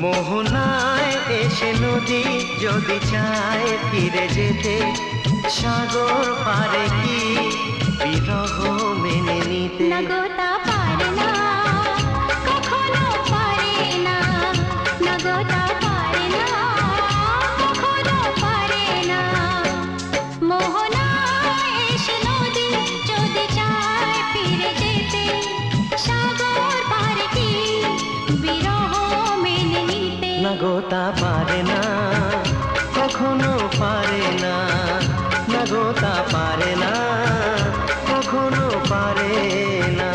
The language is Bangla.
মোহনায় এসে নদী যদি চায় ফিরে যেতে, সাগর পারে কি বিরহ মেনে নিতে? না গো তা পারে না, কখনো পারে না। না গো তা পারে না, কখনো পারে না। মোহনায় এসে নদী যদি চায় ফিরে যেতে, সাগর পারে কি বিরহ মেনে নিতে? না গো তা পারে না, কখনো পারে না। না গো তা পারে না, কখনো পারে না।